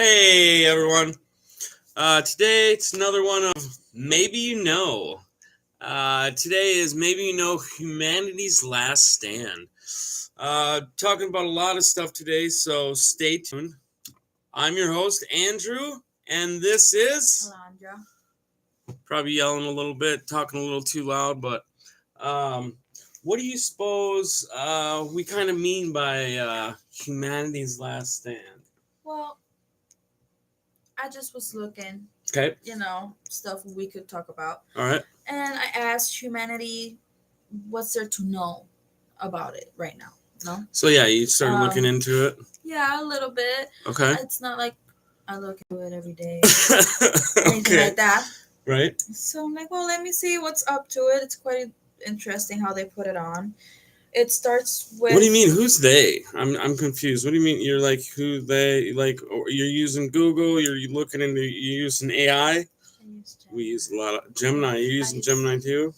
Hey everyone. Today it's another one of Maybe You Know. Today is Maybe You Know Humanity's Last Stand. Talking about a lot of stuff today, so stay tuned. I'm your host, Andrew, and this is Alondra. Probably yelling a little bit, talking a little too loud, but what do you suppose we kind of mean by humanity's last stand? Well, I just was looking, Okay. Stuff we could talk about. All right. And I asked humanity, what's there to know about it right now? No? So yeah, you started looking into it? Yeah, a little bit. Okay. It's not like I look into it every day. Anything Anything like that. Right. So I'm like, well, let me see what's up to it. It's quite interesting how they put it on. It starts with... What do you mean? Who's they? I'm confused. What do you mean? You're like who they? Like you're using Google? You're looking into? You using AI? We use a lot of Gemini. You're using Gemini too?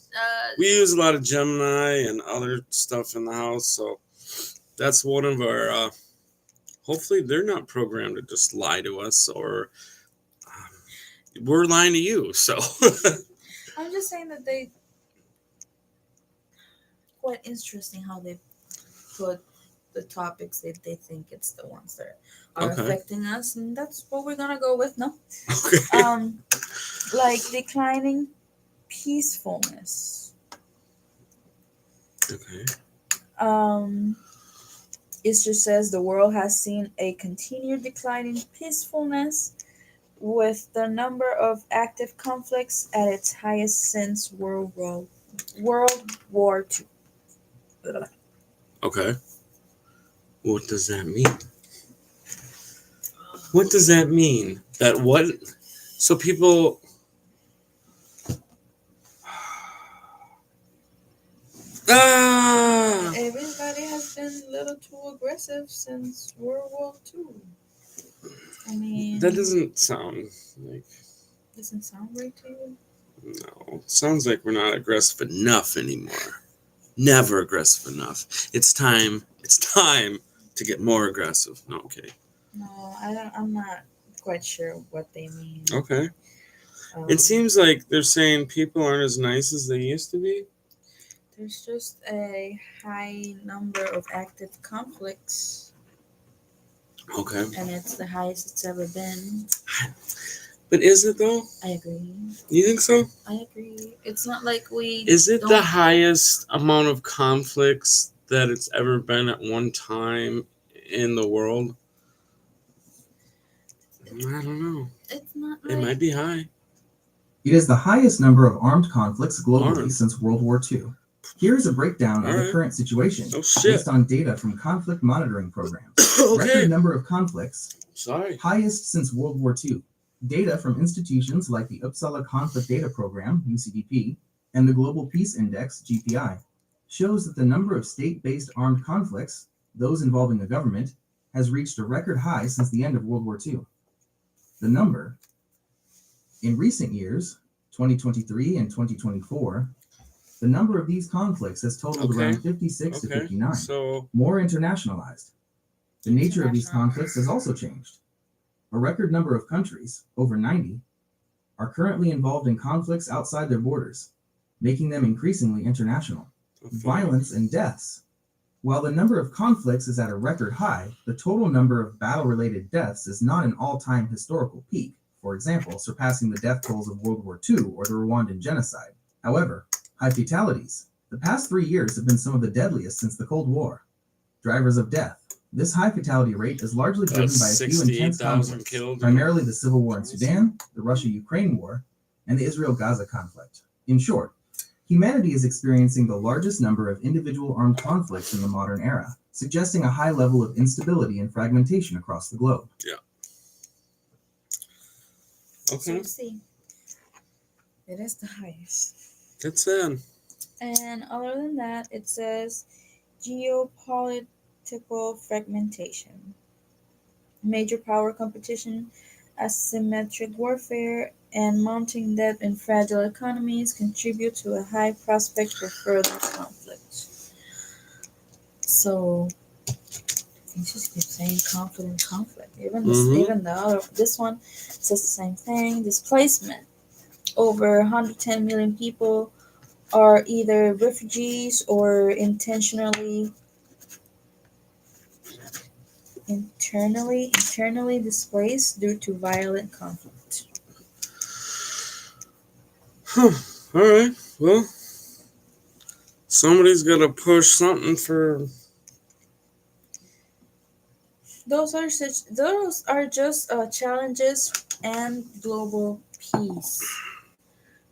We use a lot of Gemini and other stuff in the house. So that's one of our. Hopefully, they're not programmed to just lie to us, or we're lying to you. So I'm just saying that they... quite interesting how they put the topics that they think it's the ones that are affecting us, and that's what we're gonna go with. No. Okay. Like declining peacefulness. Okay. It just says the world has seen a continued decline in peacefulness, with the number of active conflicts at its highest since World War II. Okay. What does that mean? What does that mean? That what? So people... Everybody has been a little too aggressive since World War II. I mean... That doesn't sound like... Doesn't sound right to you? No. It sounds like we're not aggressive enough anymore. Never aggressive enough. It's time to get more aggressive. No, okay. No, I'm not quite sure what they mean. Okay. It seems like they're saying people aren't as nice as they used to be. There's just a high number of active conflicts. Okay. And it's the highest it's ever been. But is it though? I agree. You think so? I agree. It's not like we... Is it the highest amount of conflicts that it's ever been at one time in the world? I don't know. It's not It might be high. It is the highest number of armed conflicts globally since World War II. Here is a breakdown of the current situation based on data from conflict monitoring programs. Record number of conflicts, highest since World War II. Data from institutions like the Uppsala Conflict Data Program, UCDP, and the Global Peace Index, GPI, shows that the number of state-based armed conflicts, those involving the government, has reached a record high since the end of World War II. The number, in recent years, 2023 and 2024, the number of these conflicts has totaled around 56 to 59, more internationalized. The nature of these conflicts has also changed. A record number of countries, over 90, are currently involved in conflicts outside their borders, making them increasingly international. Violence and deaths. While the number of conflicts is at a record high, the total number of battle-related deaths is not an all-time historical peak, for example, surpassing the death tolls of World War II or the Rwandan genocide. However, high fatalities. The past 3 years have been some of the deadliest since the Cold War. Drivers of death. This high fatality rate is largely driven by a few intense conflicts, primarily the civil war in Sudan, the Russia-Ukraine war, and the Israel-Gaza conflict. In short, humanity is experiencing the largest number of individual armed conflicts in the modern era, suggesting a high level of instability and fragmentation across the globe. Yeah. Okay. So see, it is the highest. That's sad. And other than that, it says geopolitical fragmentation, major power competition, asymmetric warfare, and mounting debt in fragile economies contribute to a high prospect for further conflict. So You just keep saying conflict. Even Mm-hmm. the other, this one says the same thing. Displacement. Over 110 million people are either refugees or internally displaced due to violent conflict. Huh. All right. Well, somebody's got to push something for. Those are just challenges and global peace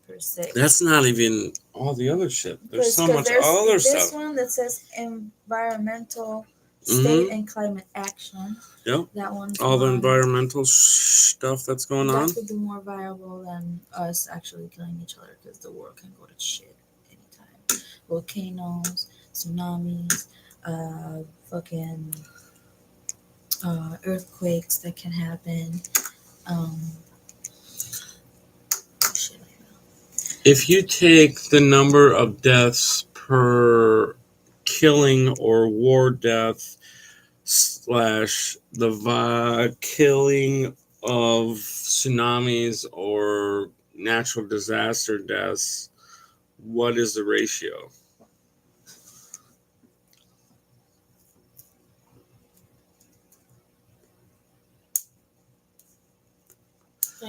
per se. That's not even all the other shit. There's so much There's other this stuff. one that says environmental Mm-hmm. state and climate action. Yep. That one's All the one environmental stuff that's going on. that could be more viable than us actually killing each other because the world can go to shit anytime. Volcanoes, tsunamis, fucking earthquakes that can happen. Shit like that. If you take the number of deaths per killing or war death slash the killing of tsunamis or natural disaster deaths, what is the ratio?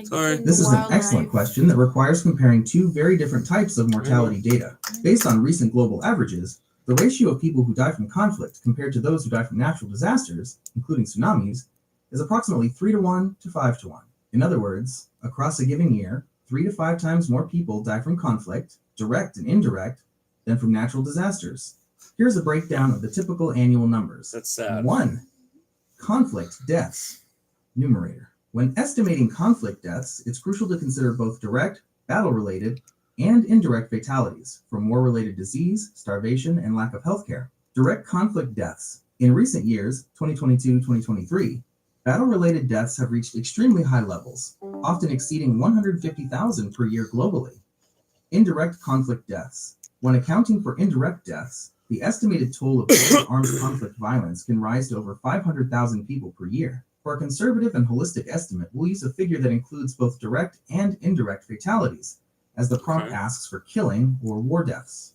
Sorry. This is an excellent question that requires comparing two very different types of mortality data. Based on recent global averages, the ratio of people who die from conflict compared to those who die from natural disasters, including tsunamis, is approximately 3 to 1 to 5 to 1. In other words, across a given year, 3 to 5 times more people die from conflict, direct and indirect, than from natural disasters. Here's a breakdown of the typical annual numbers. That's sad. 1. Conflict deaths. Numerator. When estimating conflict deaths, it's crucial to consider both direct, battle-related, and indirect fatalities from war-related disease, starvation, and lack of health care. Direct conflict deaths. In recent years, 2022-2023, battle-related deaths have reached extremely high levels, often exceeding 150,000 per year globally. Indirect conflict deaths. When accounting for indirect deaths, the estimated toll of global armed conflict violence can rise to over 500,000 people per year. For a conservative and holistic estimate, we'll use a figure that includes both direct and indirect fatalities, as the prompt asks for killing or war deaths.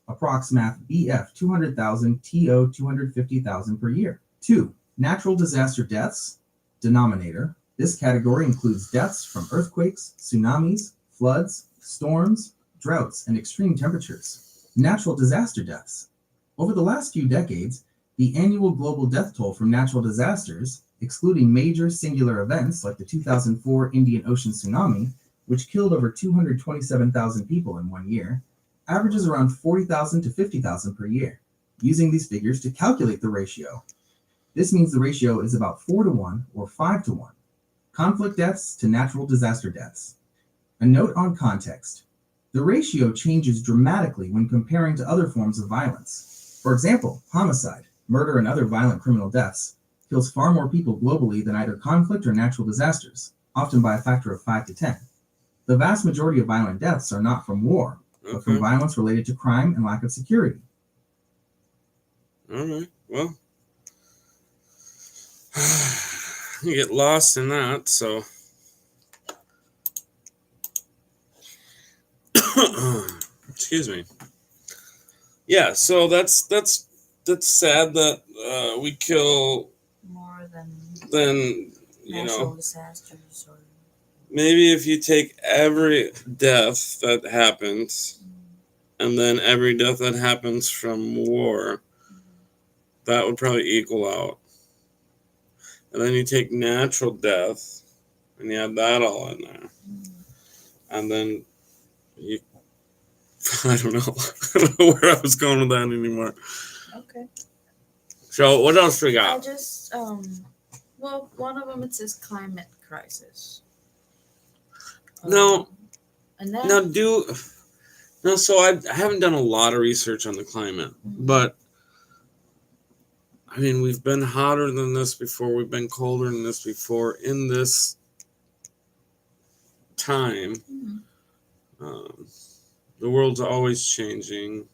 Approx math BF 200,000 TO 250,000 per year. 2. Natural disaster deaths. Denominator. This category includes deaths from earthquakes, tsunamis, floods, storms, droughts, and extreme temperatures. Natural disaster deaths. Over the last few decades, the annual global death toll from natural disasters, excluding major singular events like the 2004 Indian Ocean tsunami, which killed over 227,000 people in 1 year, averages around 40,000 to 50,000 per year. Using these figures to calculate the ratio, this means the ratio is about 4 to 1 or 5 to 1. Conflict deaths to natural disaster deaths. A note on context. The ratio changes dramatically when comparing to other forms of violence. For example, homicide, murder, and other violent criminal deaths kills far more people globally than either conflict or natural disasters, often by a factor of 5 to 10. The vast majority of violent deaths are not from war, but from violence related to crime and lack of security. All right. Well, you get lost in that, so. Excuse me. Yeah, so that's sad that we kill more than you know disasters or maybe if you take every death that happens and then every death that happens from war, that would probably equal out. And then you take natural death and you add that all in there. And then you I don't know. I don't know where I was going with that anymore. Okay. So what else we got? I just well, one of them it says climate crisis. No. And then so I haven't done a lot of research on the climate, but I mean we've been hotter than this before, we've been colder than this before in this time. The world's always changing.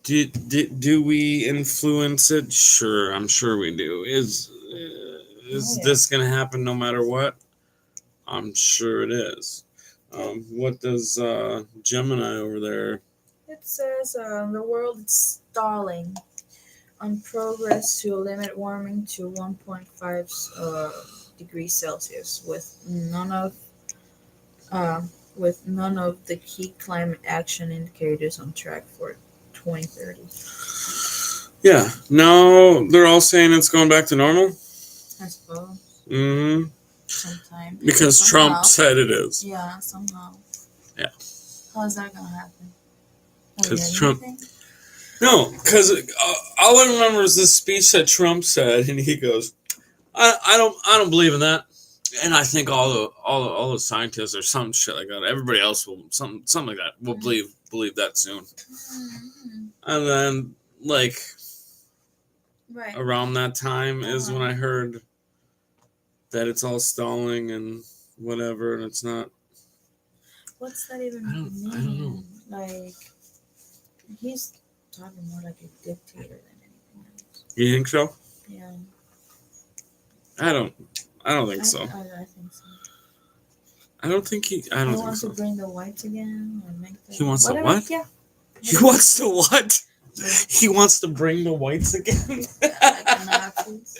Do we influence it? Sure, I'm sure we do. Is this gonna happen no matter what? I'm sure it is. What does Gemini over there? It says the world is stalling on progress to limit warming to 1.5 degrees Celsius, with none of the key climate action indicators on track for 2030. Yeah. No, they're all saying it's going back to normal. I suppose. Mm-hmm. Sometime. Because Trump said it is. Yeah, somehow. Yeah. How's that gonna happen? Because Trump. No, because all I remember is this speech that Trump said, and he goes, "I don't believe in that." And I think all the scientists or some shit like that. Everybody else will something like that will believe that soon. Mm-hmm. And then right around that time is when I heard that it's all stalling and whatever, and it's not. What's that even mean? I don't know. Like, he's talking more like a dictator than anything else. You think so? Yeah. I don't think so. I think so. I don't think he. I don't think so. He wants to bring the whites again or make the. He wants whatever. to what? Yeah. He wants to what? He wants to bring the whites again. Like the Nazis.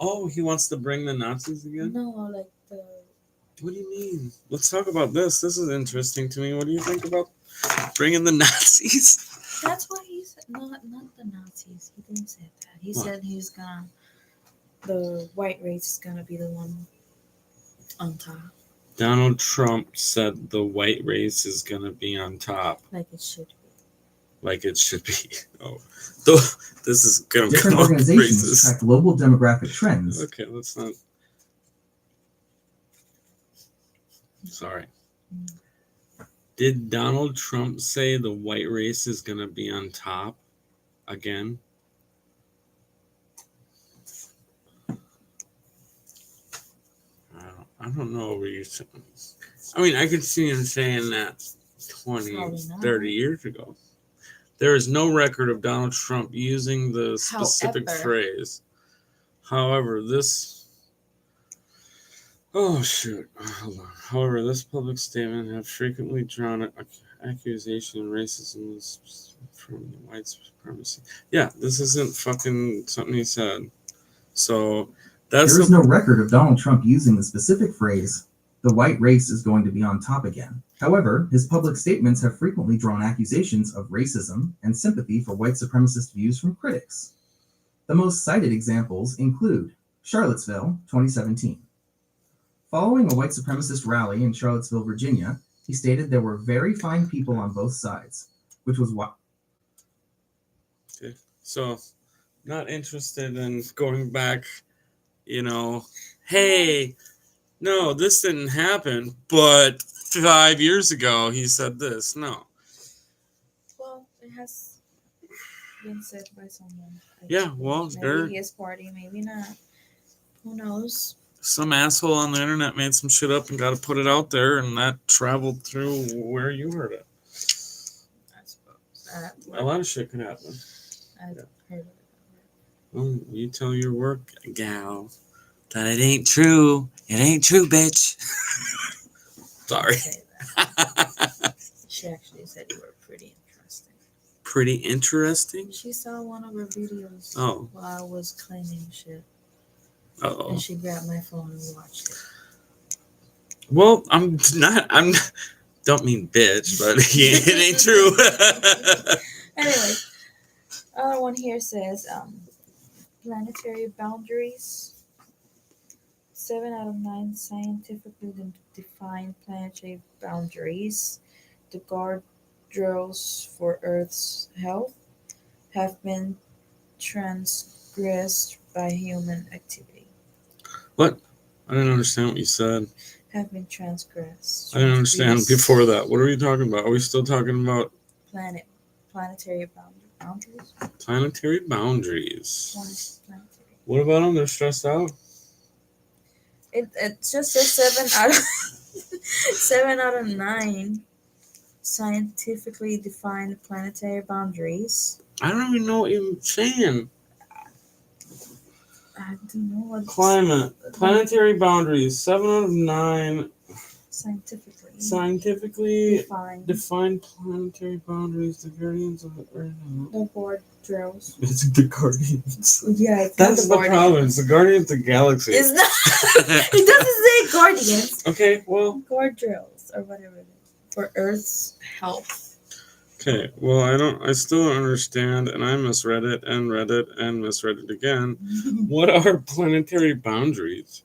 Oh, he wants to bring the Nazis again? No, like the. What do you mean? Let's talk about this. This is interesting to me. What do you think about bringing the Nazis? That's what he said. Not the Nazis. He didn't say that. He said he's gonna. The white race is gonna be the one on top. Donald Trump said the white race is gonna be on top. Like it should be. Like it should be. Oh, this is gonna Different come organizations track global demographic trends. Okay, let's not. Sorry. Did Donald Trump say the white race is gonna be on top again? I don't know what you're saying. I mean, I could see him saying that 20, 30 years ago. There is no record of Donald Trump using the specific phrase. However, this... Oh, shoot. Hold on. However, this public statement have frequently drawn an accusation of racism from the white supremacy. Yeah, this isn't fucking something he said. So... There is no record of Donald Trump using the specific phrase, the white race is going to be on top again. However, his public statements have frequently drawn accusations of racism and sympathy for white supremacist views from critics. The most cited examples include Charlottesville, 2017. Following a white supremacist rally in Charlottesville, Virginia, he stated there were very fine people on both sides, which was why. Okay. So, not interested in going back. Hey, no, this didn't happen, but 5 years ago he said this. No. Well, it has been said by someone. Yeah, well, maybe his party, maybe not. Who knows? Some asshole on the internet made some shit up and got to put it out there, and that traveled through where you heard it. I suppose. A lot of shit can happen. I've heard of it. Well, you tell your work gal that it ain't true. It ain't true, bitch. Sorry. She actually said you were pretty interesting. Pretty interesting? She saw one of her videos while I was claiming shit. Uh-oh. And she grabbed my phone and watched it. Well, don't mean bitch, but it ain't true. Anyway, other one here says, planetary boundaries. 7 out of 9 scientifically defined planetary boundaries, the guardrails for Earth's health, have been transgressed by human activity. What? I didn't understand what you said. Have been transgressed. I didn't understand before that. What are we talking about? Are we still talking about planetary boundaries? Planetary boundaries. Planetary. What about them? They're stressed out? It just says 7 out of 9 scientifically defined planetary boundaries. I don't even know what you're saying. I don't know what Climate. Planetary boundaries. 7 out of 9. Scientifically Define planetary boundaries. The guardians of the Earth. The board drills. It's the guardians. Yeah, That's the problem. It's the guardians of the galaxy. It's not. It doesn't say guardians. Okay, well. Guard drills or whatever it is for Earth's health. Okay, well, I still don't understand, and I misread it and read it and misread it again. What are planetary boundaries?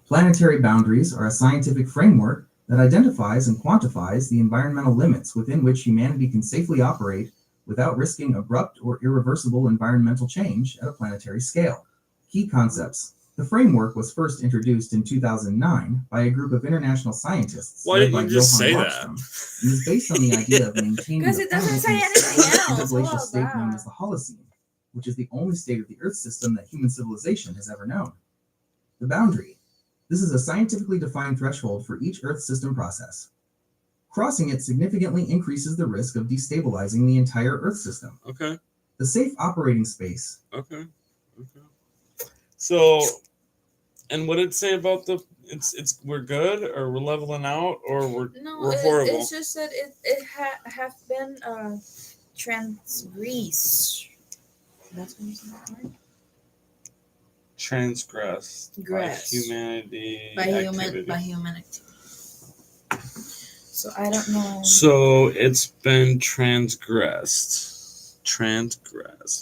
Planetary boundaries are a scientific framework that identifies and quantifies the environmental limits within which humanity can safely operate without risking abrupt or irreversible environmental change at a planetary scale. Key concepts. The framework was first introduced in 2009 by a group of international scientists. Why didn't you just say that? And is based on the idea of maintaining Because it doesn't say anything else. a glacial state known as the Holocene, which is the only state of the Earth system that human civilization has ever known. The boundary. This is a scientifically defined threshold for each Earth system process. Crossing it significantly increases the risk of destabilizing the entire Earth system. Okay. The safe operating space. Okay. So, and what did it say about it's we're good or we're leveling out or we're horrible? It's just that it have been transgressed. That's what you said. Transgressed by humanity. By human activity. So I don't know. So it's been transgressed.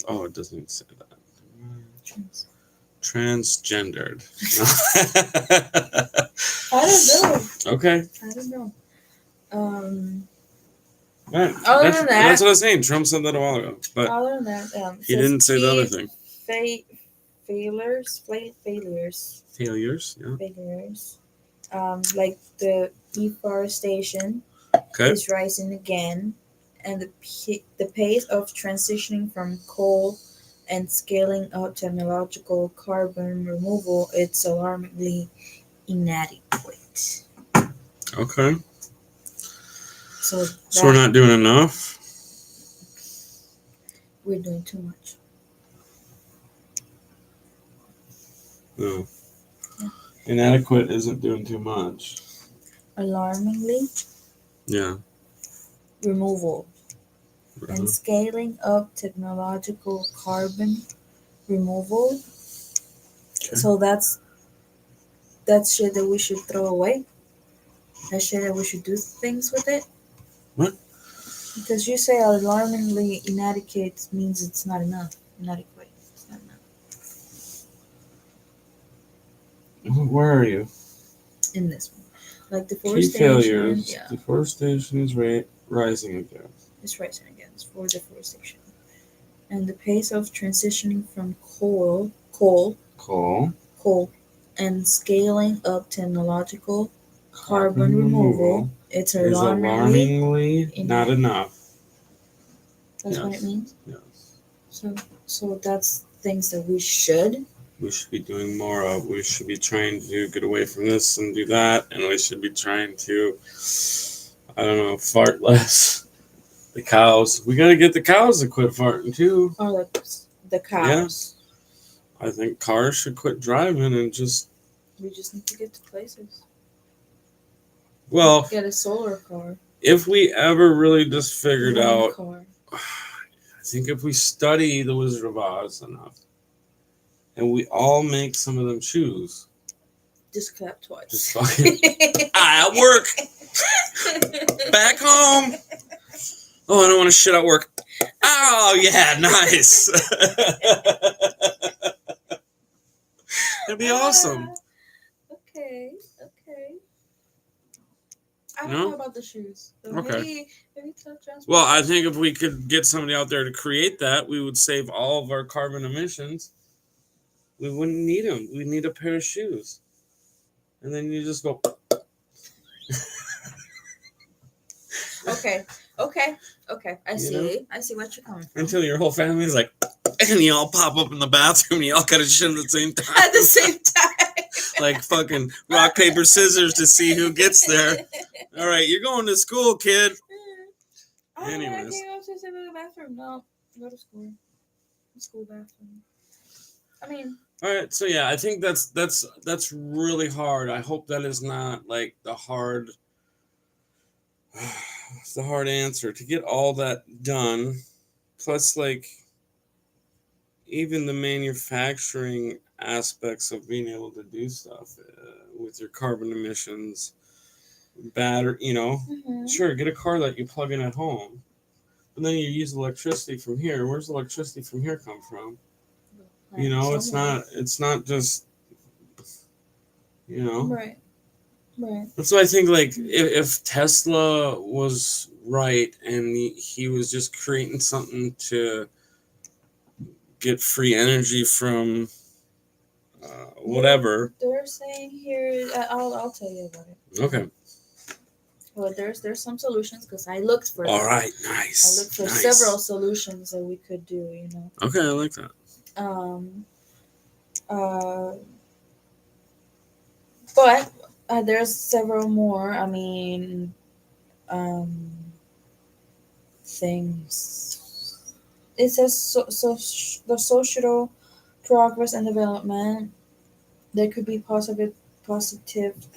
Oh, it doesn't even say that. Transgendered. I don't know. Okay. I don't know. Right. Other than that, that's what I was saying. Trump said that a while ago, but other than that, he didn't say the other thing. Failures. Yeah. Failures. Like the deforestation is rising again, and the pace of transitioning from coal and scaling up technological carbon removal, it's alarmingly inadequate. Okay. So we're not doing enough? We're doing too much. No. Yeah. Inadequate isn't doing too much. Alarmingly? Yeah. Removal. And scaling up technological carbon removal. Okay. So that's shit that we should throw away. That shit that we should do things with it. What? Because you say alarmingly inadequate means it's not enough. Inadequate. It's not enough. Where are you? In this one. Like deforestation. Key failures. Yeah. Deforestation is rising again. It's rising again. It's for deforestation. And the pace of transitioning from coal, and scaling up technological carbon removal, it's alarmingly not enough. That's what it means? Yes. So that's things that we should be doing more of. We should be trying to get away from this and do that, and we should be trying to, fart less. The cows. We gotta get the cows to quit farting too. Oh, the cows. Yeah. I think cars should quit driving and just. We just need to get to places. Well. Get a solar car. If we ever really just figured out. I think if we study the Wizard of Oz enough, and we all make some of them shoes. Just clap twice. Just fucking. At work. Back home. Oh, I don't want to shit at work. Oh, yeah, nice. That'd be awesome. Okay. I don't know about the shoes. So okay. Maybe touch on. Well, I think if we could get somebody out there to create that, we would save all of our carbon emissions. We wouldn't need them. We need a pair of shoes. And then you just go. Okay. I You see. know? I see what you're coming from. Until your whole family is like, and you all pop up in the bathroom and you all gotta shit at the same time. At the same time. Like fucking rock, paper, scissors to see who gets there. All right, you're going to school, kid. Anyways. I can't go to the bathroom. No, go to school. School bathroom. I mean. All right, so yeah, I think that's really hard. I hope that is not like the hard answer to get all that done. Plus, like, even the manufacturing aspects of being able to do stuff with your carbon emissions, battery, sure, get a car that you plug in at home, but then you use electricity from here. Where's the electricity from here come from? It's not just, Right. That's why I think, like, if Tesla was right and he was just creating something to get free energy from whatever. They're saying here, I'll tell you about it. Okay. Well, there's some solutions because I looked for. All right, nice. I looked for several solutions that we could do. Okay, I like that. But there's several more. I mean, things. It says the social progress and development. There could be positive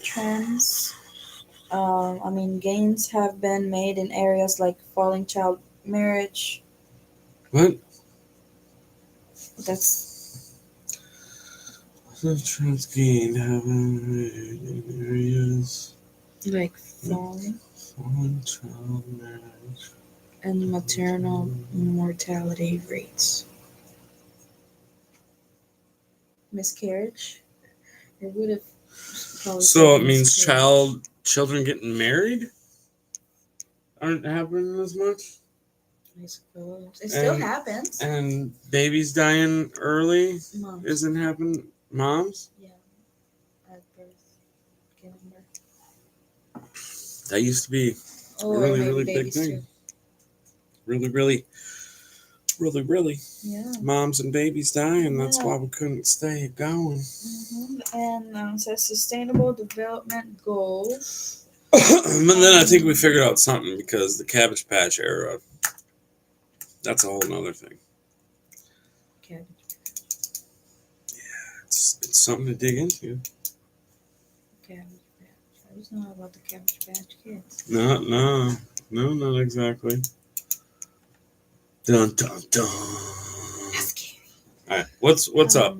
trends. I mean, gains have been made in areas like falling child marriage. What? That's. Trends gained have been made in areas like falling child marriage and maternal mortality rates. Miscarriage. It would have. So it means children getting married aren't happening as much. I suppose it still happens. And babies dying early isn't happening. Moms. Yeah. At birth, giving birth. That used to be a really big thing. Too. Really. Yeah. Moms and babies dying. That's why we couldn't stay going. Mm-hmm. And it says sustainable development goals. And then I think we figured out something because the Cabbage Patch era. That's a whole nother thing. Cabbage Patch. Yeah, it's something to dig into. Cabbage Patch. I just know about the Cabbage Patch Kids. No, not exactly. Dun dun dun. That's scary. All right, what's up?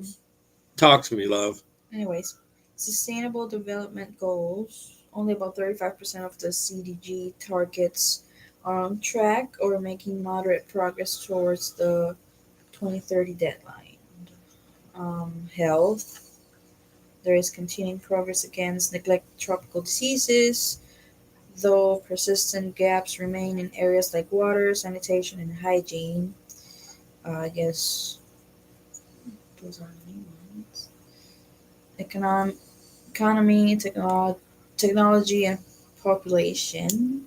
Talk to me, love. Anyways, sustainable development goals. Only about 35% of the CDG targets are on track or making moderate progress towards the 2030 deadline. Health. There is continuing progress against neglected tropical diseases, though persistent gaps remain in areas like water, sanitation, and hygiene. I guess those are the main ones. Economy, technology, and population.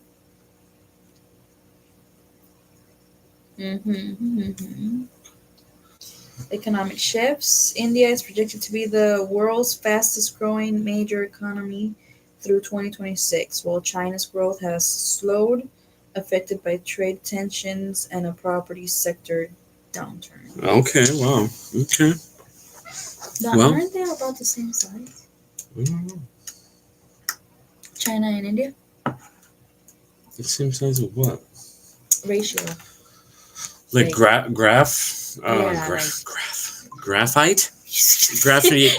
Economic shifts. India is projected to be the world's fastest growing major economy through 2026, while China's growth has slowed, affected by trade tensions and a property sector downturn. Okay, wow. Okay. Aren't they about the same size? I don't know. China and India? The same size of what? Ratio. Like graphite?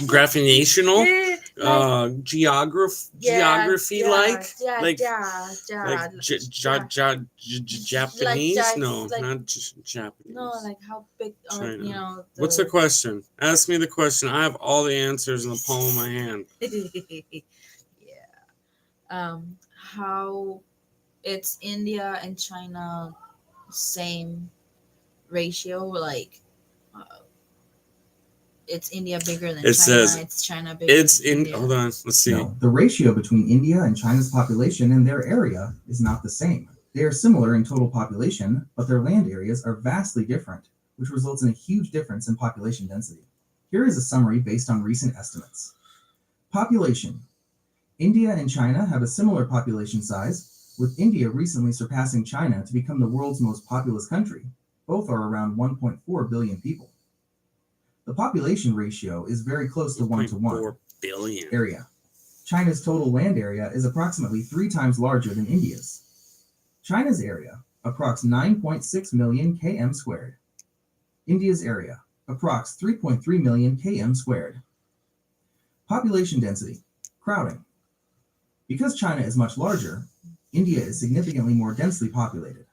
Graphinational? Geography Japanese? Not Japanese. No, like how big are, China. What's the question? Ask me the question. I have all the answers in the palm of my hand. Yeah. How it's India and China same ratio, like it's India bigger than China. Says it's China bigger than India. Hold on, let's see. No, the ratio between India and China's population in their area is not the same. They are similar in total population, but their land areas are vastly different, which results in a huge difference in population density. Here is a summary based on recent estimates. Population. India and China have a similar population size, with India recently surpassing China to become the world's most populous country. Both are around 1.4 billion people. The population ratio is very close to 1 to 1. 4 billion. Area. China's total land area is approximately 3 times larger than India's. China's area, approx 9.6 million km squared. India's area, approx 3.3 million km squared. Population density. Crowding. Because China is much larger, India is significantly more densely populated.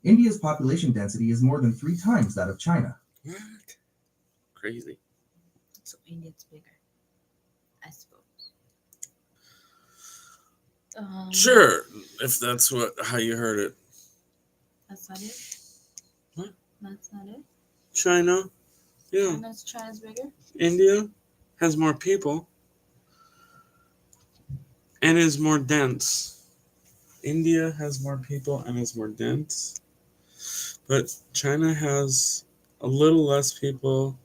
India's population density is more than 3 times that of China. What? Crazy. So India's bigger, I suppose. Sure, if that's how you heard it. That's not it? What? That's not it? China? Yeah. China's bigger? India has more people and is more dense. India has more people and is more dense. But China has a little less people.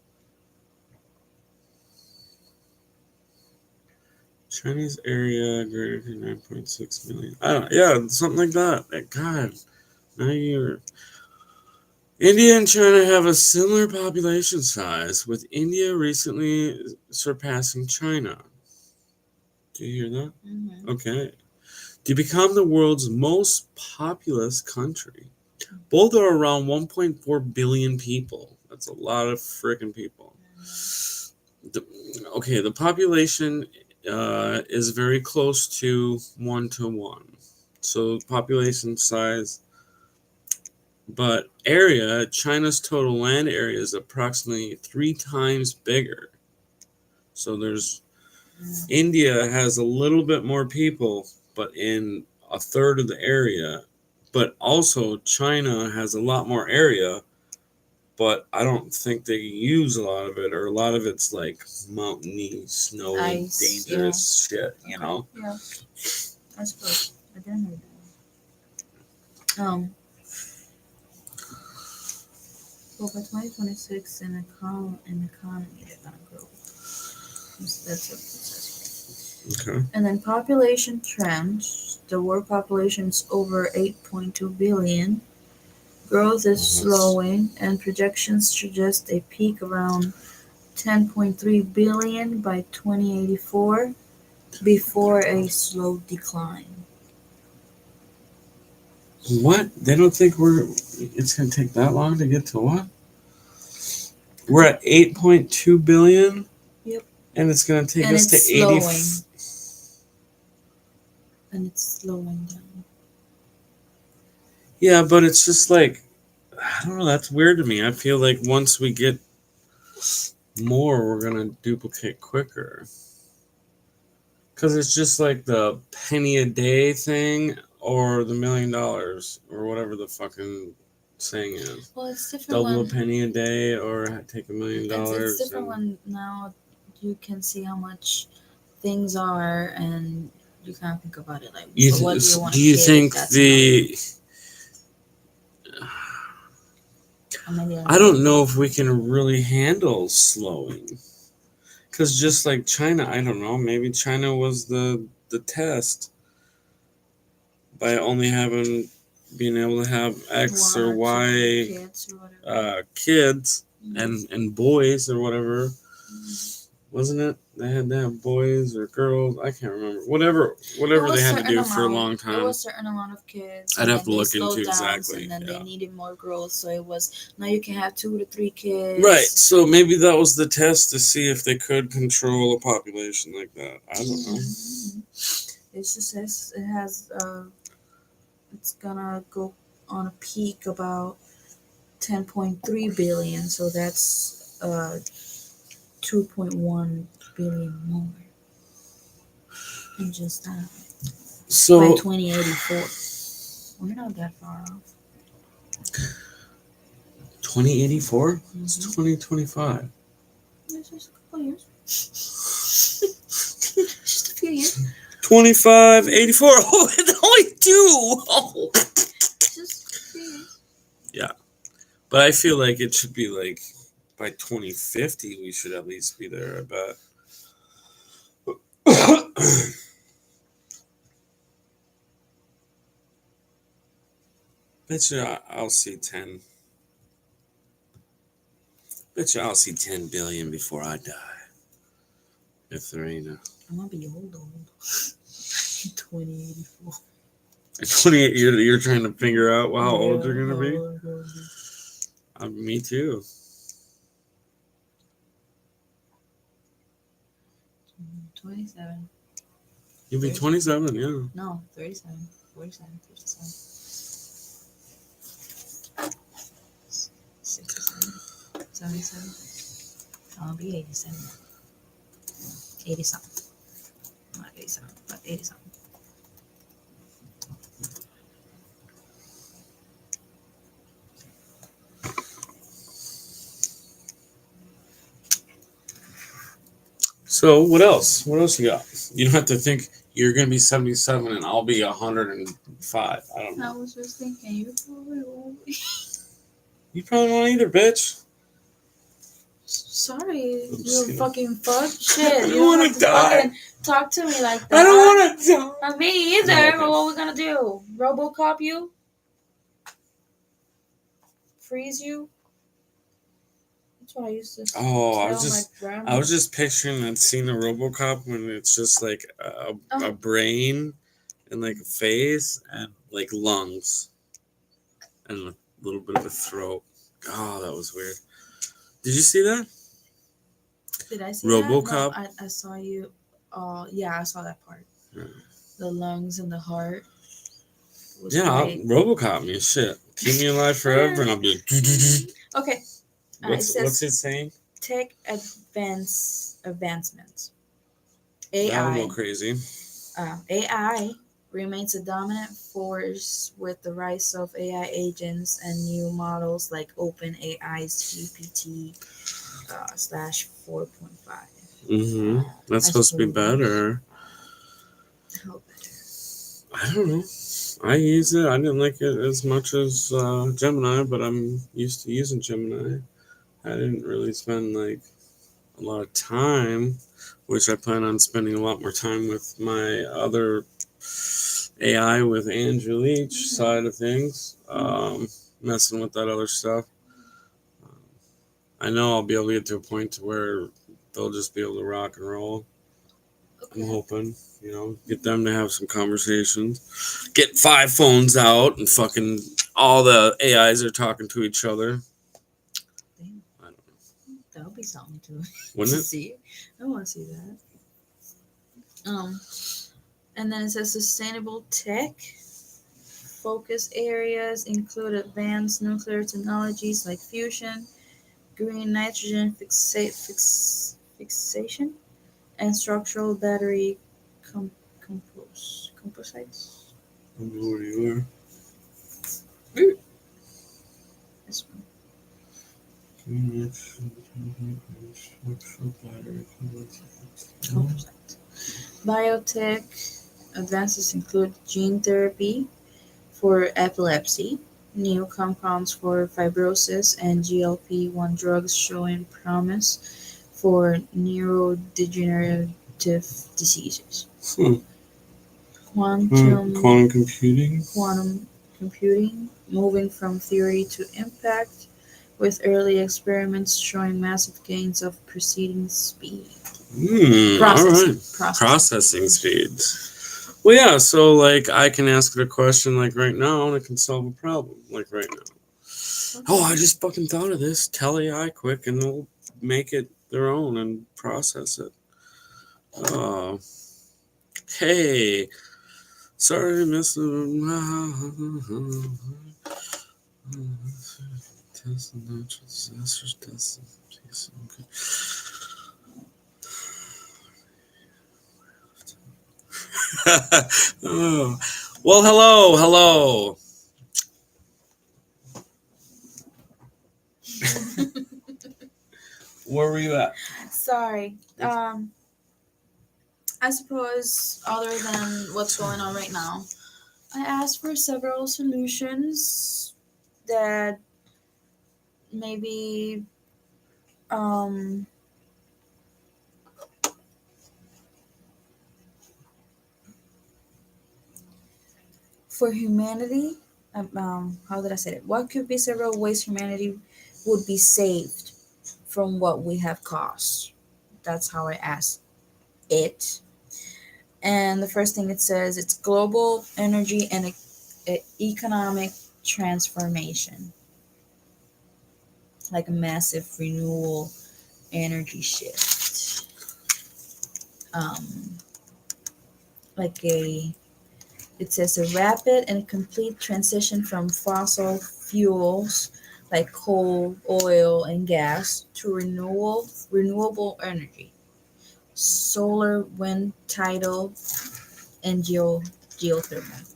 Chinese area greater than 9.6 million. I don't, yeah, something like that. God, now you're. India and China have a similar population size, with India recently surpassing China. Do you hear that? Mm-hmm. Okay. To become the world's most populous country. Both are around 1.4 billion people. That's a lot of freaking people. The population is very close to 1 to 1. So population size, but area, China's total land area is approximately 3 times bigger. So India has a little bit more people, but in a third of the area. But also China has a lot more area, but I don't think they use a lot of it, or a lot of it's like mountainy, snowy, Ice, dangerous shit, you know? Yeah. I suppose. I didn't know that. Well, by 2026, in economy, they're gonna grow. That's what it says here. Okay. And then population trends. The world population is over 8.2 billion. Growth is slowing, and projections suggest a peak around 10.3 billion by 2084, before a slow decline. What? They don't think it's going to take that long to get to what? We're at 8.2 billion? Yep. And it's going to take And us to it's 80. slowing. And it's slowing down. Yeah, but it's just like, I don't know, that's weird to me. I feel like once we get more, we're going to duplicate quicker. Because it's just like the penny a day thing or the $1 million or whatever the fucking saying is. Well, it's different. Double a penny a day or take $1 million. It's different when now you can see how much things are, and you kind of think about it like, so what do you want to do you think I don't know if we can really handle slowing. Because just like China, I don't know, maybe China was the test by only being able to have X or Y kids and boys or whatever. Wasn't it? They had to have boys or girls. I can't remember. Whatever they had to do for a long time. It was a certain amount of kids. I'd have to look into exactly. And then they needed more growth, so it was now you can have 2 to 3 kids. Right. So maybe that was the test to see if they could control a population like that. I don't know. It just says it has. It's gonna go on a peak about 10.3 billion. So that's 2.1 billion more. And just that. So by 2084. We're not that far off. 2084? Mm-hmm. It's 2025. It's just a couple years. Just a few years. 2584. Oh, it's only 2. Oh. Just curious. Yeah. But I feel like it should be like by 2050 we should at least be there, I bet. Bet you I'll see 10. Bet you I'll see 10 billion before I die. If there ain't a... I'm gonna be old. 2084. 28, you're trying to figure out how old you're gonna be? Me too. 27. You'll be 27, yeah. No, 37, 47, 57, 67, 77. I'll be 87. 80 something. Not 87, but 80 something. So what else? What else you got? You don't have to think you're gonna be 77 and I'll be 105. I don't know. I was just thinking you probably won't be. You probably won't either, bitch. Sorry, I'm you fucking fuck shit. I You don't want have to to die. fucking talk to me like that. I don't want to die. Not me either. Okay. But what we gonna do? RoboCop you? Freeze you? That's what I used to Oh, tell I my was just picturing that scene of RoboCop when it's just like a brain and like a face and like lungs and a little bit of a throat. Oh, that was weird. Did you see that? Did I see RoboCop? that? No, I saw you. Yeah, I saw that part. Yeah. The lungs and the heart. Was Yeah, great. RoboCop me shit. Keep me alive forever, and I'll be like. Okay. What's it saying? Tech advancements. That'll AI. go crazy. AI remains a dominant force with the rise of AI agents and new models like OpenAI's GPT /4.5. That's supposed to be better. How better? I don't know. I use it. I didn't like it as much as Gemini, but I'm used to using Gemini. I didn't really spend like a lot of time, which I plan on spending a lot more time with my other AI with Andrew Leach side of things, messing with that other stuff. I know I'll be able to get to a point to where they'll just be able to rock and roll. Okay. I'm hoping, get them to have some conversations. Get 5 phones out and fucking all the AIs are talking to each other. Damn. I don't know. That would be something to Wouldn't it? see. I want to see that. And then it says sustainable tech. Focus areas include advanced nuclear technologies like fusion, green nitrogen fixation, and structural battery composites. I don't know where you are. This one. Composites. Biotech advances include gene therapy for epilepsy, new compounds for fibrosis, and GLP-1 drugs showing promise for neurodegenerative diseases. Quantum computing. Quantum computing, moving from theory to impact, with early experiments showing massive gains of processing speed. Processing speeds. Well, yeah, so like I can ask it a question like right now and it can solve a problem like right now. Okay. Oh, I just fucking thought of this. Tell AI quick and they'll make it their own and process it. Hey, sorry, Mr. Test the natural disasters. Test okay. Oh. Well, hello. Where were you at? Sorry. I suppose, other than what's going on right now, I asked for several solutions that maybe um for humanity. How did I say it? What could be several ways humanity would be saved from what we have caused? That's how I asked it. And the first thing it says, it's global energy and economic transformation, like a massive renewable energy shift. Um, like a It says a rapid and complete transition from fossil fuels like coal, oil, and gas to renewable energy, solar, wind, tidal, and geothermal.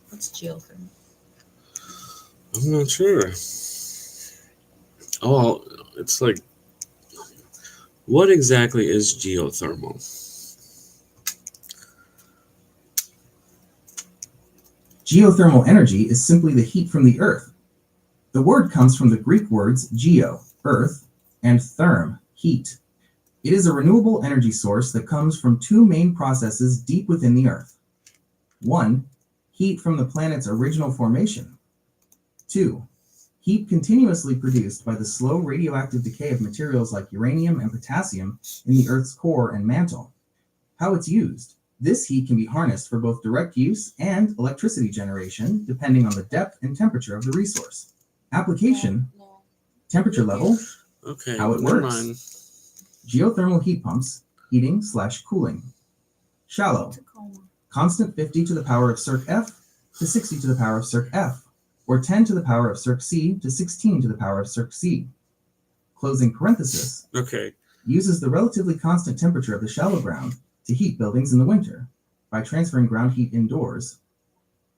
What's geothermal? I'm not sure. Oh, it's like, what exactly is geothermal? Geothermal energy is simply the heat from the earth. The word comes from the Greek words geo, earth, and therm, heat. It is a renewable energy source that comes from two main processes deep within the earth. 1. Heat from the planet's original formation. 2. Heat continuously produced by the slow radioactive decay of materials like uranium and potassium in the Earth's core and mantle. How it's used. This heat can be harnessed for both direct use and electricity generation, depending on the depth and temperature of the resource. Application, temperature level, Okay, how it never works. mind. Geothermal heat pumps, heating/cooling. Shallow, constant 50 to the power of circ F to 60 to the power of circ F, or 10 to the power of circ C to 16 to the power of circ C. Closing parenthesis, Okay. uses the relatively constant temperature of the shallow ground to heat buildings in the winter by transferring ground heat indoors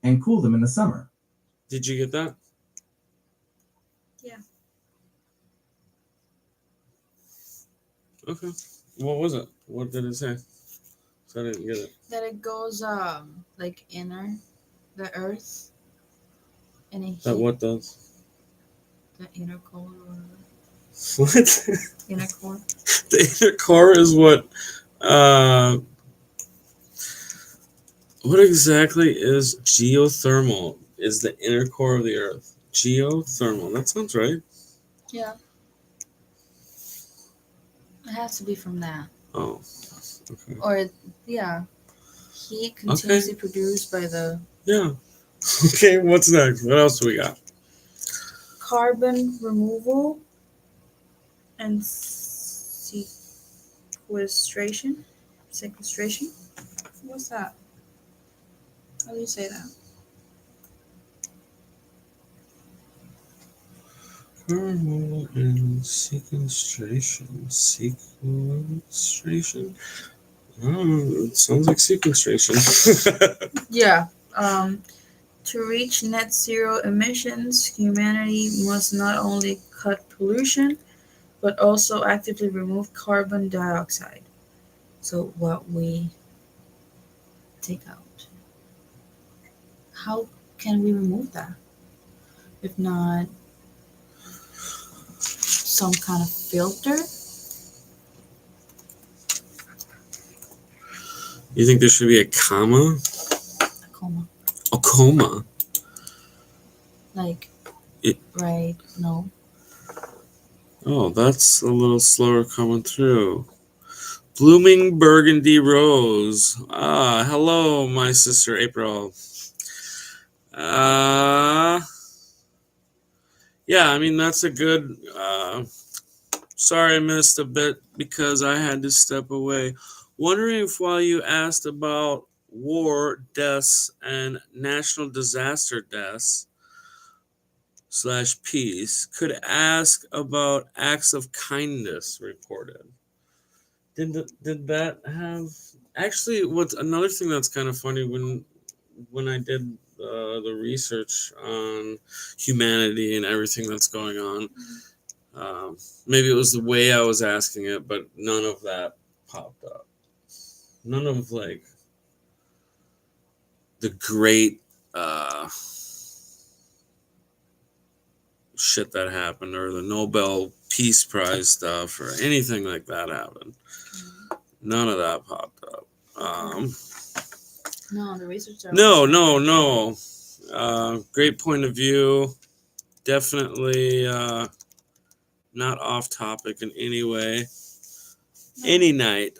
and cool them in the summer. Did you get that? Yeah. Okay. What was it? What did it say? So I didn't get it. That it goes like inner the earth and it That heat what does? the inner core or What? inner core. The inner core is what? What exactly is geothermal? Is the inner core of the earth. Geothermal. That sounds right. Yeah. It has to be from that. Oh. Okay. Or yeah. Heat continuously produced by the Yeah. Okay, what's next? What else do we got? carbon removal and sequestration. Sequestration? What's that? How do you say that? Removal and sequestration. Sequestration? Oh, it sounds like sequestration. Yeah. To reach net zero emissions, humanity must not only cut pollution, but also actively remove carbon dioxide. So, what we take out. How can we remove that? If not some kind of filter? You think there should be a comma? A coma. A coma? Like, It, right? No. oh, that's a little slower coming through. Blooming burgundy rose. Ah, hello, my sister April. Yeah, I mean, that's a good. Sorry I missed a bit because I had to step away. Wondering if while you asked about war deaths and national disaster deaths / peace, could ask about acts of kindness reported. Did that have actually? What's another thing that's kind of funny when I did the research on humanity and everything that's going on. Maybe it was the way I was asking it, but none of that popped up. None of like the great shit that happened, or the Nobel Peace Prize stuff, or anything like that happened. None of that popped up. No, the research. No. Great point of view. Definitely not off topic in any way. No. Any night.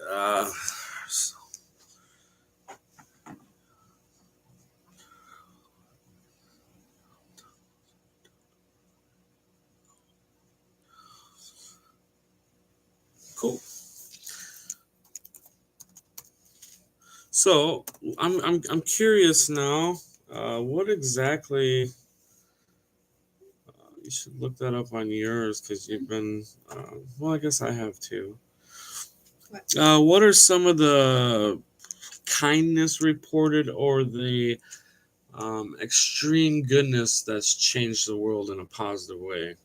Cool. So I'm curious now. What exactly? You should look that up on yours because you've been. Well, I guess I have too. What are some of the kindness reported, or the extreme goodness that's changed the world in a positive way?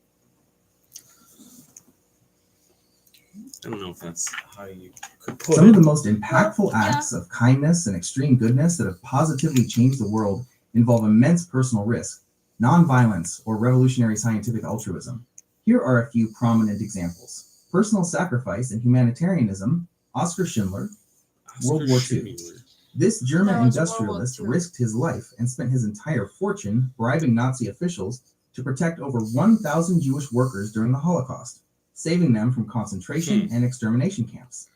I don't know if that's how you could put it. Some of the most impactful acts of kindness and extreme goodness that have positively changed the world involve immense personal risk, nonviolence, or revolutionary scientific altruism. Here are a few prominent examples. Personal sacrifice and humanitarianism, Oskar Schindler, World War II. This German industrialist risked his life and spent his entire fortune bribing Nazi officials to protect over 1,000 Jewish workers during the Holocaust, saving them from concentration and extermination camps.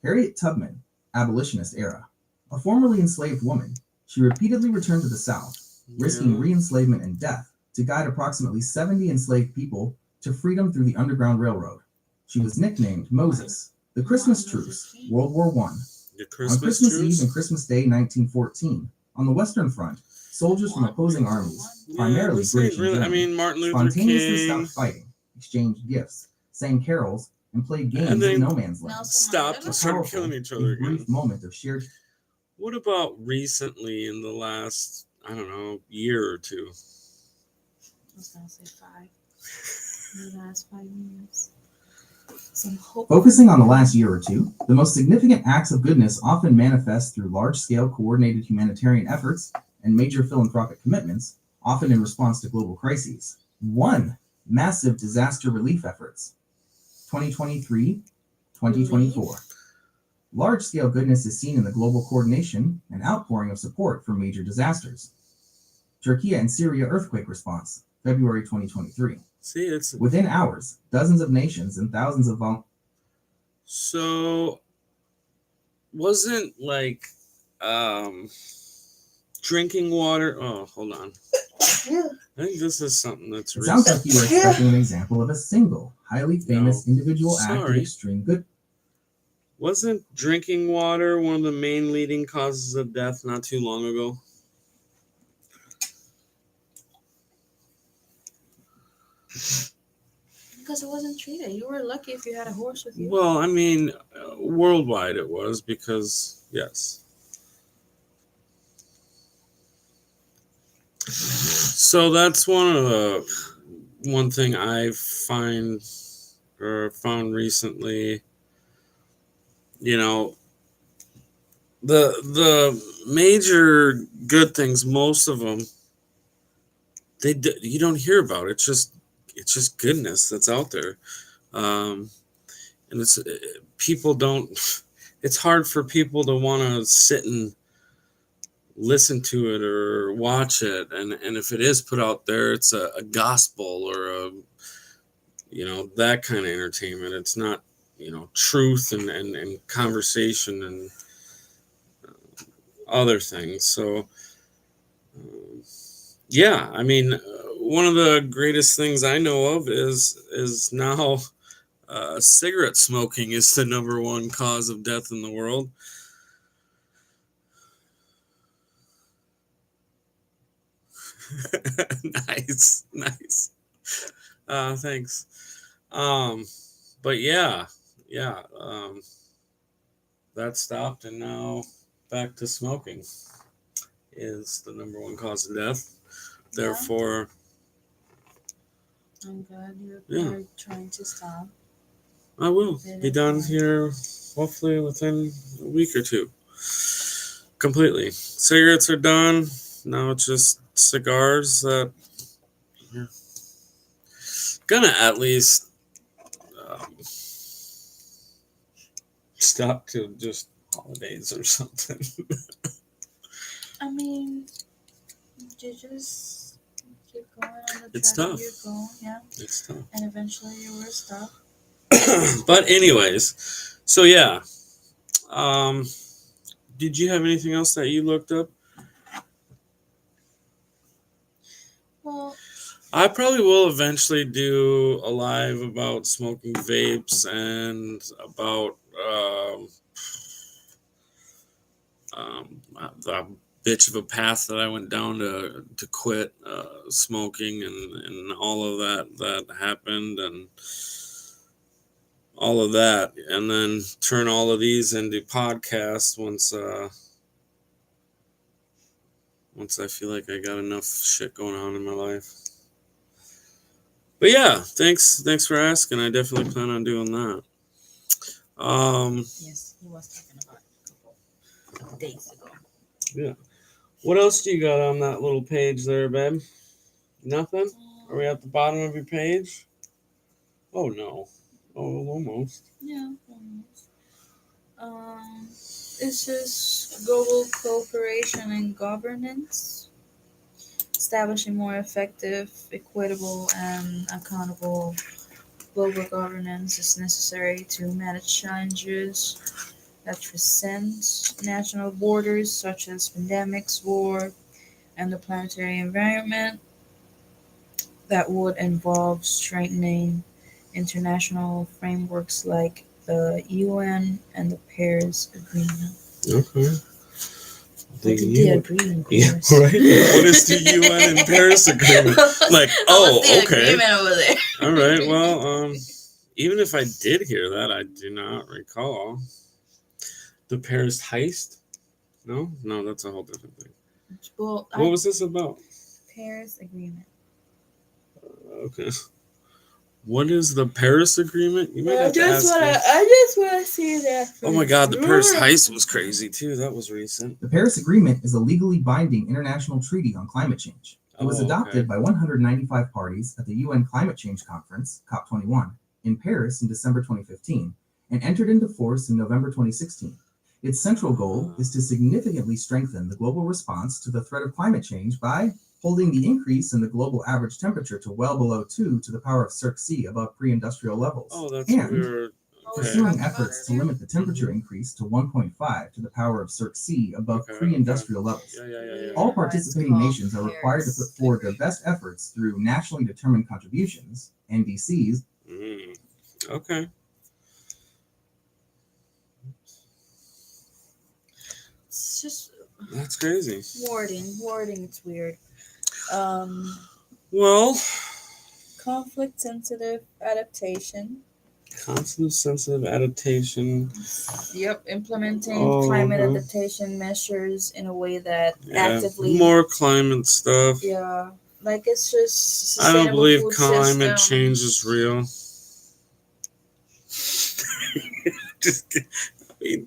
Harriet Tubman, abolitionist era. A formerly enslaved woman, she repeatedly returned to the South, risking re-enslavement and death to guide approximately 70 enslaved people to freedom through the Underground Railroad. She was nicknamed Moses. The Christmas Truce, World War I. On Christmas Eve and Christmas Day 1914, on the Western Front, soldiers from opposing armies, primarily British and German, Martin Luther spontaneously King stopped fighting, exchanged gifts, sang carols, and played games in no man's land. Stopped and started killing each other again. Brief moment of shared. What about recently in the last, I don't know, year or two? I was gonna say 5. In the last 5 years. Focusing on the last year or two, the most significant acts of goodness often manifest through large-scale coordinated humanitarian efforts and major philanthropic commitments, often in response to global crises. 1. Massive disaster relief efforts. 2023-2024. Large-scale goodness is seen in the global coordination and outpouring of support for major disasters. Turkey and Syria earthquake response, February 2023. See, it's within hours, dozens of nations and thousands of So wasn't like drinking water. Oh, hold on. I think this is something that's It sounds like you were expecting an example of a single, highly famous individual act of extreme good. Wasn't drinking water one of the main leading causes of death not too long ago? Because it wasn't treated. You were lucky if you had a horse with you. Well, I mean, worldwide it was because, yes. So that's one thing I found recently. You know, the major good things, most of them, you don't hear about. It's just goodness that's out there, and it's people don't. It's hard for people to want to sit and listen to it or watch it, and if it is put out there, it's a gospel or that kind of entertainment. It's not truth and conversation and other things. So yeah, I mean, one of the greatest things I know of is now cigarette smoking is the number one cause of death in the world. Nice. Thanks. But yeah. That stopped, and now back to smoking is the number one cause of death. Therefore, I'm glad you're trying to stop. I will be done here hopefully within a week or two. Completely. Cigarettes are done. Now it's just cigars that you're gonna at least um, stop to just holidays or something. I mean, you just keep going on the It's track tough. you're going, yeah. It's tough. And eventually you will stop. But anyways, so yeah. Did you have anything else that you looked up? Well, I probably will eventually do a live about smoking vapes and about the bitch of a path that I went down to quit smoking and all of that happened and all of that, and then turn all of these into podcasts once I feel like I got enough shit going on in my life. But yeah, thanks for asking. I definitely plan on doing that. yes, he was talking about it a couple of days ago. Yeah. What else do you got on that little page there, babe? Nothing? Are we at the bottom of your page? Oh no. Oh, almost. Yeah, almost. It's just global cooperation and governance. Establishing more effective, equitable, and accountable global governance is necessary to manage challenges that transcend national borders, such as pandemics, war, and the planetary environment. That would involve strengthening international frameworks like the UN and the Paris Agreement. Okay. What did the agreement? Yeah, right. What is the UN and Paris Agreement? Like, oh, What's the okay. agreement over there? All right. Well, even if I did hear that, I do not recall. The Paris heist? No, that's a whole different thing. Well, What was this about? Paris Agreement. Okay. What is the Paris Agreement? You might I have to ask me. just wanna see that. Oh my God, the Paris heist was crazy too. That was recent. The Paris Agreement is a legally binding international treaty on climate change. It was adopted by 195 parties at the UN Climate Change Conference, COP21, in Paris in December 2015, and entered into force in November 2016. Its central goal is to significantly strengthen the global response to the threat of climate change by holding the increase in the global average temperature to well below 2 to the power of Circ above pre-industrial levels. Oh, that's and weird. pursuing efforts to limit the temperature increase to 1.5 to the power of Circ above pre-industrial levels. Yeah. All participating nations are required to put forward their best efforts through nationally determined contributions, NDCs. Okay. It's just That's crazy. wording. It's weird. Well, Conflict sensitive adaptation. sensitive adaptation. Yep, implementing climate adaptation measures in a way that actively more climate stuff. Yeah, like it's just. I don't believe climate system. change is real. Just, I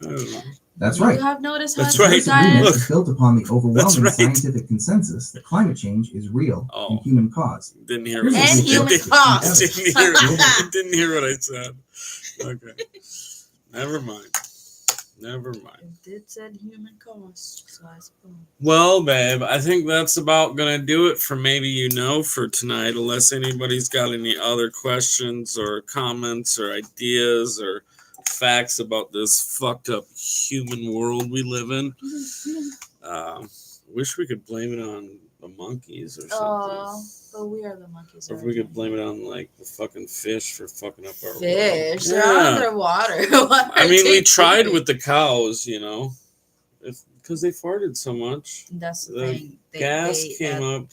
don't know. That's right. You have noticed how That's The right. Paris Agreement Look. is built upon the overwhelming right. scientific consensus that climate change is real and human caused. Didn't hear Here's what what And we human think. cost. Didn't hear what I said. Okay. Never mind. It did said human cost, so I suppose. Well, babe, I think that's about gonna do it for maybe for tonight, unless anybody's got any other questions or comments or ideas or facts about this fucked up human world we live in. Wish we could blame it on the monkeys or something. Oh, but we are the monkeys. Or if we could blame it on like the fucking fish for fucking up our fish. world. They're underwater. I mean, we tried with the cows, because they farted so much. That's the thing. Gas came up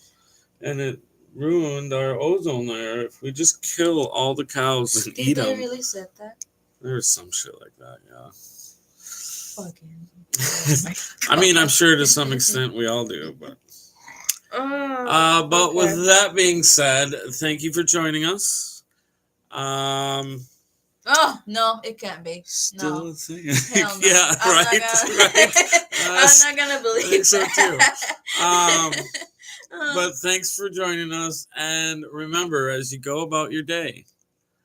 and it ruined our ozone layer. If we just kill all the cows and eat them. Did they really said that? There's some shit like that, yeah. Fucking. I mean, I'm sure to some extent we all do, but. But okay. with that being said, thank you for joining us. Oh Oh no, it can't be. Still No. a thing. Hell no. Yeah, I'm right. not gonna, I'm not gonna believe I think so that. too. But thanks for joining us, and remember, as you go about your day,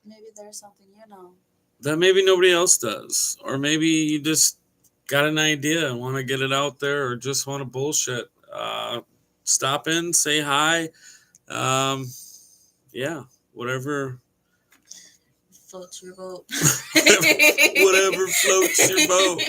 maybe there's something you know that maybe nobody else does, or maybe you just got an idea and want to get it out there, or just want to bullshit. Stop in, say hi. Yeah, whatever. Floats your boat. Whatever floats your boat.